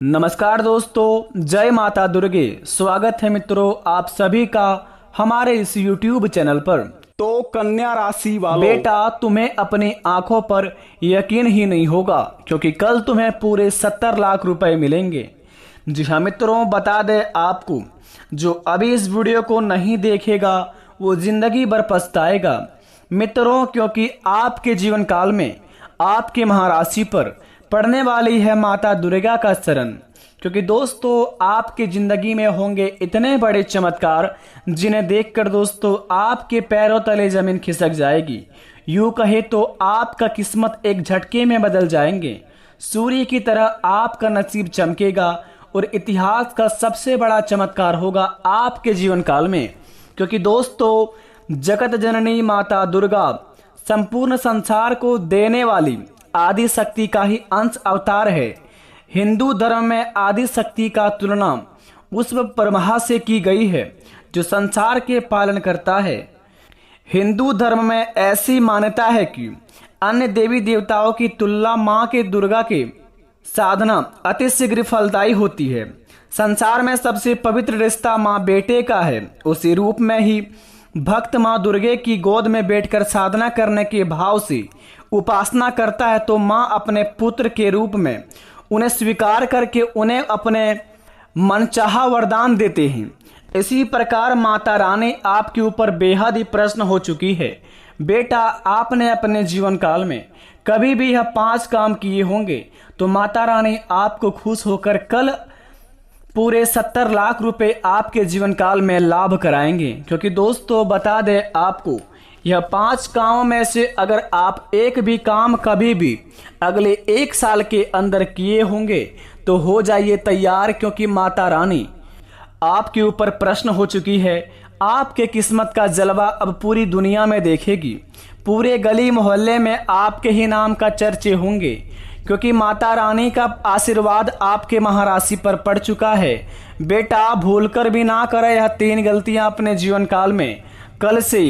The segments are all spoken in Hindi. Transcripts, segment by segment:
नमस्कार दोस्तों, जय माता दुर्गे। स्वागत है मित्रों आप सभी का हमारे इस YouTube चैनल पर। तो कन्या राशि वालों, बेटा तुम्हें अपनी आंखों पर यकीन ही नहीं होगा क्योंकि कल तुम्हें पूरे 70 लाख रुपए मिलेंगे। जी हाँ मित्रों, बता दें आपको, जो अभी इस वीडियो को नहीं देखेगा वो जिंदगी भर पछताएगा मित्रों, क्योंकि आपके जीवन काल में आपके महाराशि पर पड़ने वाली है माता दुर्गा का शरण। क्योंकि दोस्तों आपकी जिंदगी में होंगे इतने बड़े चमत्कार जिन्हें देखकर दोस्तों आपके पैरों तले जमीन खिसक जाएगी। यूं कहे तो आपका किस्मत एक झटके में बदल जाएंगे। सूर्य की तरह आपका नसीब चमकेगा और इतिहास का सबसे बड़ा चमत्कार होगा आपके जीवन काल में। क्योंकि दोस्तों जगत जननी माता दुर्गा संपूर्ण संसार को देने वाली आदि शक्ति का ही अंश अवतार है। हिंदू धर्म में आदि शक्ति का तुलना उस ब्रह्मा से की गई है जो संसार के पालन करता है। हिंदू धर्म में ऐसी मान्यता है कि अन्य देवी देवताओं की तुलना मां के दुर्गा के साधना अति शीघ्र फलदायी होती है। संसार में सबसे पवित्र रिश्ता मां बेटे का है। उसी रूप में ही भक्त मां दुर्गे की गोद में बैठकर साधना करने के भाव से उपासना करता है तो मां अपने पुत्र के रूप में उन्हें स्वीकार करके उन्हें अपने मनचाहा वरदान देते हैं। इसी प्रकार माता रानी आपके ऊपर बेहद ही प्रश्न हो चुकी है। बेटा आपने अपने जीवन काल में कभी भी यह 5 काम किए होंगे तो माता रानी आपको खुश होकर कल पूरे 70 लाख रुपए आपके जीवन काल में लाभ कराएंगे। क्योंकि दोस्तों बता दें आपको, यह 5 कामों में से अगर आप एक भी काम कभी भी अगले 1 साल के अंदर किए होंगे तो हो जाइए तैयार, क्योंकि माता रानी आपके ऊपर प्रश्न हो चुकी है। आपके किस्मत का जलवा अब पूरी दुनिया में देखेगी। पूरे गली मोहल्ले में आपके ही नाम का चर्चे होंगे, क्योंकि माता रानी का आशीर्वाद आपके महाराशि पर पड़ चुका है। बेटा भूलकर भी ना करें यह 3 गलतियां अपने जीवन काल में। कल से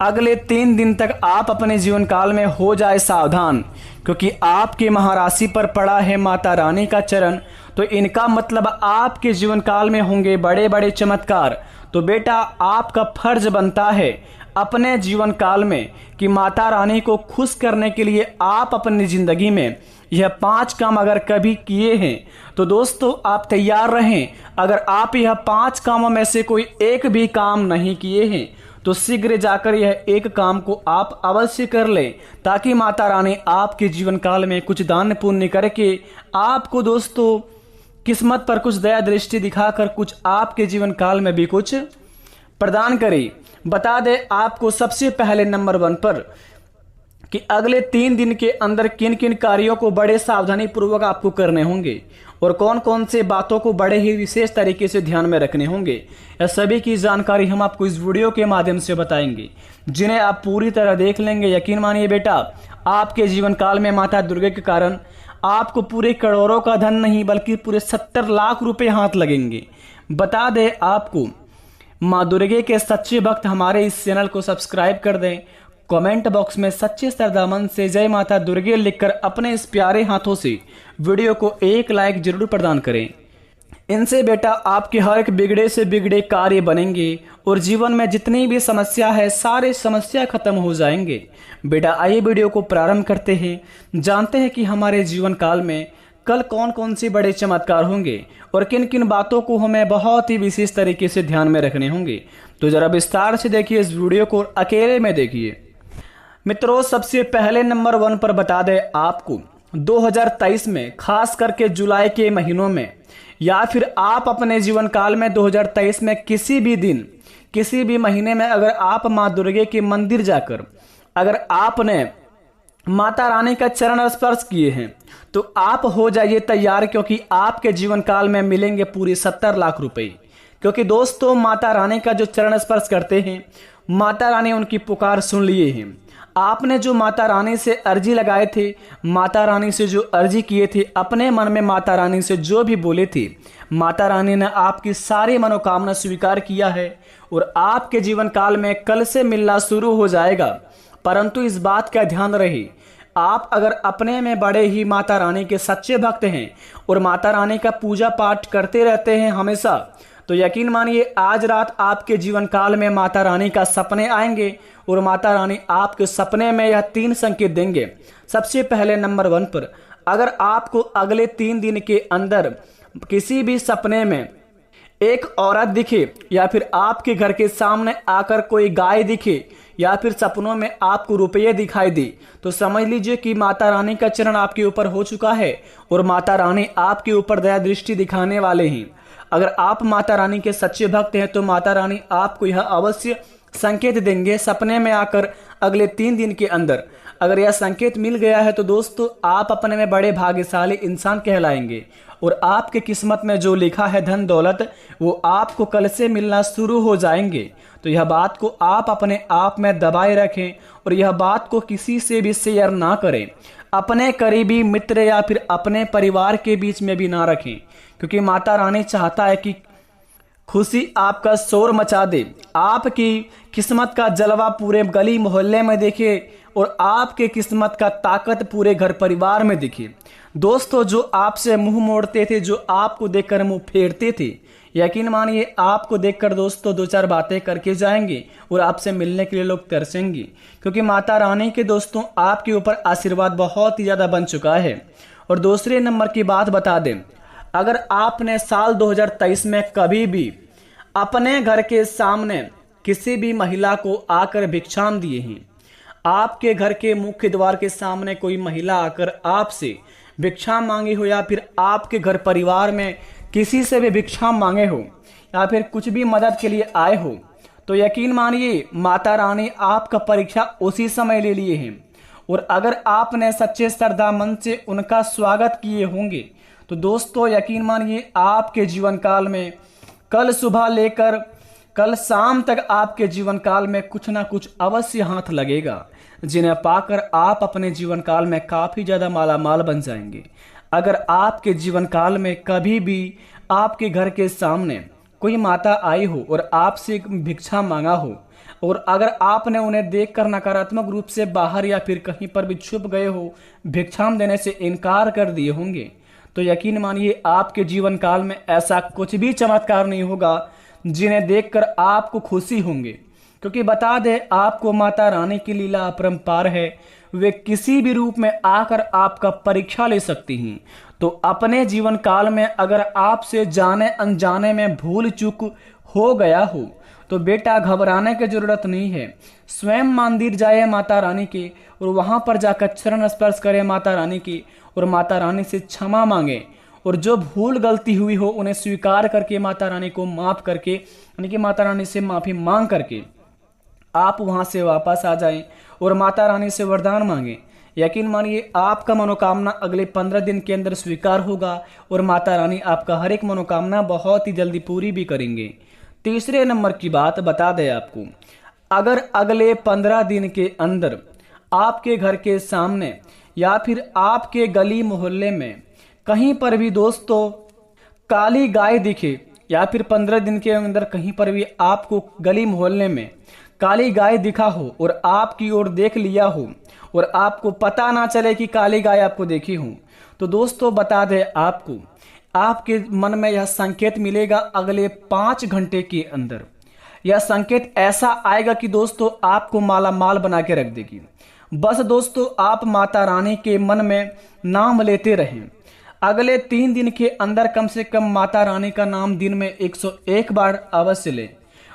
अगले 3 दिन तक आप अपने जीवन काल में हो जाए सावधान, क्योंकि आपके महाराशि पर पड़ा है माता रानी का चरण। तो इनका मतलब आपके जीवन काल में होंगे बड़े बड़े चमत्कार। तो बेटा आपका फर्ज बनता है अपने जीवन काल में कि माता रानी को खुश करने के लिए आप अपनी जिंदगी में यह 5 काम अगर कभी किए हैं तो दोस्तों आप तैयार रहें। अगर आप यह 5 कामों में से कोई एक भी काम नहीं किए हैं तो शीघ्र जाकर यह एक काम को आप अवश्य कर लें, ताकि माता रानी आपके जीवन काल में कुछ दान पुण्य करके आपको दोस्तों किस्मत पर कुछ दया दृष्टि दिखाकर कुछ आपके जीवन काल में भी कुछ प्रदान करे। बता दें आपको सबसे पहले नंबर 1 पर कि अगले 3 दिन के अंदर किन किन कार्यों को बड़े सावधानी पूर्वक आपको करने होंगे और कौन कौन से बातों को बड़े ही विशेष तरीके से ध्यान में रखने होंगे। यह सभी की जानकारी हम आपको इस वीडियो के माध्यम से बताएंगे, जिन्हें आप पूरी तरह देख लेंगे। यकीन मानिए बेटा, आपके जीवन काल में माता दुर्गा के कारण आपको पूरे करोड़ों का धन नहीं बल्कि पूरे 70 लाख रुपए हाथ लगेंगे। बता दें आपको, माँ दुर्गे के सच्चे भक्त हमारे इस चैनल को सब्सक्राइब कर दें। कमेंट बॉक्स में सच्चे श्रद्धामन से जय माता दुर्गे लिखकर अपने इस प्यारे हाथों से वीडियो को एक लाइक जरूर प्रदान करें। इनसे बेटा आपके हर एक बिगड़े से बिगड़े कार्य बनेंगे और जीवन में जितनी भी समस्या है सारे समस्या खत्म हो जाएंगे। बेटा आइए वीडियो को प्रारंभ करते हैं, जानते हैं कि हमारे जीवन काल में कल कौन कौन से बड़े चमत्कार होंगे और किन किन बातों को हमें बहुत ही विशेष तरीके से ध्यान में रखने होंगे। तो जरा विस्तार से देखिए, इस वीडियो को अकेले में देखिए। मित्रों सबसे पहले नंबर 1 पर बता दें आपको, 2023 में खास करके जुलाई के महीनों में या फिर आप अपने जीवन काल में 2023 में किसी भी दिन किसी भी महीने में अगर आप माँ दुर्गे के मंदिर जाकर अगर आपने माता रानी का चरण स्पर्श किए हैं तो आप हो जाइए तैयार, क्योंकि आपके जीवन काल में मिलेंगे पूरे 70 लाख रुपए। क्योंकि दोस्तों माता रानी का जो चरण स्पर्श करते हैं, माता रानी उनकी पुकार सुन लिए हैं। आपने जो माता रानी से अर्जी लगाए थे, माता रानी से जो अर्जी किए थे, अपने मन में माता रानी से जो भी बोले थे, माता रानी ने आपकी सारी मनोकामना स्वीकार किया है और आपके जीवन काल में कल से मिलना शुरू हो जाएगा। परंतु इस बात का ध्यान रहे, आप अगर अपने में बड़े ही माता रानी के सच्चे भक्त हैं और माता रानी का पूजा पाठ करते रहते हैं हमेशा, तो यकीन मानिए आज रात आपके जीवन काल में माता रानी का सपने आएंगे और माता रानी आपके सपने में यह 3 संकेत देंगे। सबसे पहले नंबर 1 पर, अगर आपको अगले 3 दिन के अंदर किसी भी सपने में एक औरत दिखे या फिर आपके घर के सामने आकर कोई गाय दिखे या फिर सपनों में आपको रुपये दिखाई दे, तो समझ लीजिए कि माता रानी का चरण आपके ऊपर हो चुका है और माता रानी आपके ऊपर दया दृष्टि दिखाने वाले हैं। अगर आप माता रानी के सच्चे भक्त हैं तो माता रानी आपको यह अवश्य संकेत देंगे सपने में आकर अगले 3 दिन के अंदर। अगर यह संकेत मिल गया है तो दोस्तों आप अपने में बड़े भाग्यशाली इंसान कहलाएंगे और आपके किस्मत में जो लिखा है धन दौलत वो आपको कल से मिलना शुरू हो जाएंगे। तो यह बात को आप अपने आप में दबाए रखें और यह बात को किसी से भी शेयर ना करें, अपने करीबी मित्र या फिर अपने परिवार के बीच में भी ना रखें, क्योंकि माता रानी चाहता है कि खुशी आपका शोर मचा दे, आपकी किस्मत का जलवा पूरे गली मोहल्ले में दिखे और आपके किस्मत का ताकत पूरे घर परिवार में दिखे। दोस्तों जो आपसे मुंह मोड़ते थे, जो आपको देखकर मुंह फेरते थे, यकीन मानिए आपको देखकर दोस्तों 2-4 बातें करके जाएंगे और आपसे मिलने के लिए लोग तरसेंगे, क्योंकि माता रानी के दोस्तों आपके ऊपर आशीर्वाद बहुत ही ज़्यादा बन चुका है। और दूसरे नंबर की बात बता दें, अगर आपने साल 2023 में कभी भी अपने घर के सामने किसी भी महिला को आकर भिक्षाम दिए हैं, आपके घर के मुख्य द्वार के सामने कोई महिला आकर आपसे भिक्षा मांगी हो या फिर आपके घर परिवार में किसी से भी भिक्षा मांगे हो या फिर कुछ भी मदद के लिए आए हो, तो यकीन मानिए माता रानी आपका परीक्षा उसी समय ले लिए हैं। और अगर आपने सच्चे श्रद्धा मन से उनका स्वागत किए होंगे तो दोस्तों यकीन मानिए आपके जीवन काल में कल सुबह लेकर कल शाम तक आपके जीवन काल में कुछ ना कुछ अवश्य हाथ लगेगा, जिन्हें पाकर आप अपने जीवन काल में काफ़ी ज़्यादा मालामाल बन जाएंगे। अगर आपके जीवन काल में कभी भी आपके घर के सामने कोई माता आई हो और आपसे भिक्षा मांगा हो और अगर आपने उन्हें देखकर नकारात्मक रूप से बाहर या फिर कहीं पर भी छुप गए हो, भिक्षाम देने से इनकार कर दिए होंगे, तो यकीन मानिए आपके जीवन काल में ऐसा कुछ भी चमत्कार नहीं होगा जिन्हें देखकर आपको खुशी होंगे। क्योंकि बता दें आपको माता रानी की लीला अपरंपार है, वे किसी भी रूप में आकर आपका परीक्षा ले सकती हैं। तो अपने जीवन काल में अगर आपसे जाने अनजाने में भूल चूक हो गया हो तो बेटा घबराने की जरूरत नहीं है, स्वयं मंदिर जाए माता रानी के और वहां पर जाकर चरण स्पर्श करें माता रानी की और माता रानी से क्षमा मांगे और जो भूल गलती हुई हो उन्हें स्वीकार करके माता रानी को माफ करके यानी कि माता रानी से माफी मांग करके आप वहां से वापस आ जाएं और माता रानी से वरदान मांगे। यकीन मानिए आपका मनोकामना अगले 15 दिन के अंदर स्वीकार होगा और माता रानी आपका हर एक मनोकामना बहुत ही जल्दी पूरी भी करेंगे। तीसरे नंबर की बात बता दें आपको, अगर अगले 15 दिन के अंदर आपके घर के सामने या फिर आपके गली मोहल्ले में कहीं पर भी दोस्तों काली गाय दिखे या फिर 15 दिन के अंदर कहीं पर भी आपको गली मोहल्ले में काली गाय दिखा हो और आपकी ओर देख लिया हो और आपको पता ना चले कि काली गाय आपको देखी हो, तो दोस्तों बता दें आपको आपके मन में यह संकेत मिलेगा अगले 5 घंटे के अंदर। यह संकेत ऐसा आएगा कि दोस्तों आपको माला माल बना के रख देगी। बस दोस्तों आप माता रानी के मन में नाम लेते रहें। अगले 3 दिन के अंदर कम से कम माता रानी का नाम दिन में 101 बार अवश्य लें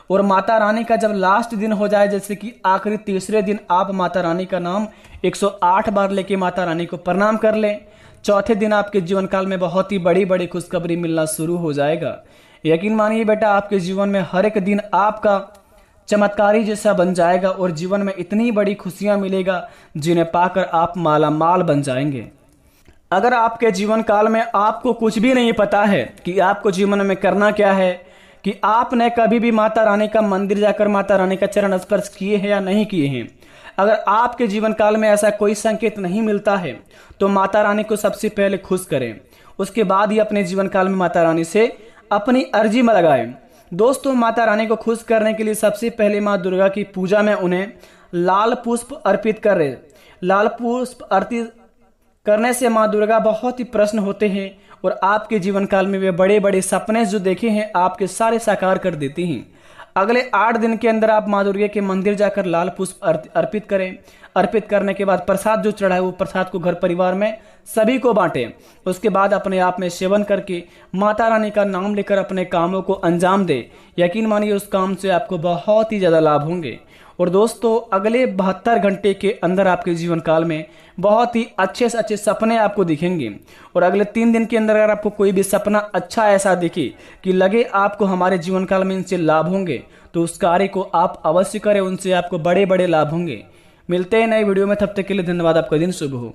और माता रानी का जब लास्ट दिन हो जाए, जैसे कि आखिरी तीसरे दिन, आप माता रानी का नाम 108 बार लेके माता रानी को प्रणाम कर लें। चौथे दिन आपके जीवन काल में बहुत ही बड़ी बड़ी खुशखबरी मिलना शुरू हो जाएगा। यकीन मानिए बेटा आपके जीवन में हर एक दिन आपका चमत्कारी जैसा बन जाएगा और जीवन में इतनी बड़ी खुशियां मिलेगा जिन्हें पाकर आप माला माल बन जाएंगे। अगर आपके जीवन काल में आपको कुछ भी नहीं पता है कि आपको जीवन में करना क्या है, कि आपने कभी भी माता रानी का मंदिर जाकर माता रानी का चरण स्पर्श किए हैं या नहीं किए हैं, अगर आपके जीवन काल में ऐसा कोई संकेत नहीं मिलता है तो माता रानी को सबसे पहले खुश करें, उसके बाद ही अपने जीवन काल में माता रानी से अपनी अर्जी में लगाएं। दोस्तों माता रानी को खुश करने के लिए सबसे पहले माँ दुर्गा की पूजा में उन्हें लाल पुष्प अर्पित करें। लाल पुष्प आरती करने से माँ दुर्गा बहुत ही प्रसन्न होते हैं और आपके जीवन काल में वे बड़े बड़े सपने जो देखे हैं आपके सारे साकार कर देती हैं। अगले 8 दिन के अंदर आप माँ दुर्गा के मंदिर जाकर लाल पुष्प अर्पित करें। अर्पित करने के बाद प्रसाद जो चढ़ाए वो प्रसाद को घर परिवार में सभी को बांटें। उसके बाद अपने आप में सेवन करके माता रानी का नाम लेकर अपने कामों को अंजाम दे। यकीन मानिए उस काम से आपको बहुत ही ज़्यादा लाभ होंगे। और दोस्तों अगले 72 घंटे के अंदर आपके जीवन काल में बहुत ही अच्छे से अच्छे सपने आपको दिखेंगे। और अगले 3 दिन के अंदर अगर आपको कोई भी सपना अच्छा ऐसा दिखे कि लगे आपको हमारे जीवन काल में इनसे लाभ होंगे, तो उस कार्य को आप अवश्य करें, उनसे आपको बड़े बड़े लाभ होंगे। मिलते हैं नए वीडियो में, तब तक के लिए धन्यवाद। आपका दिन शुभ हो।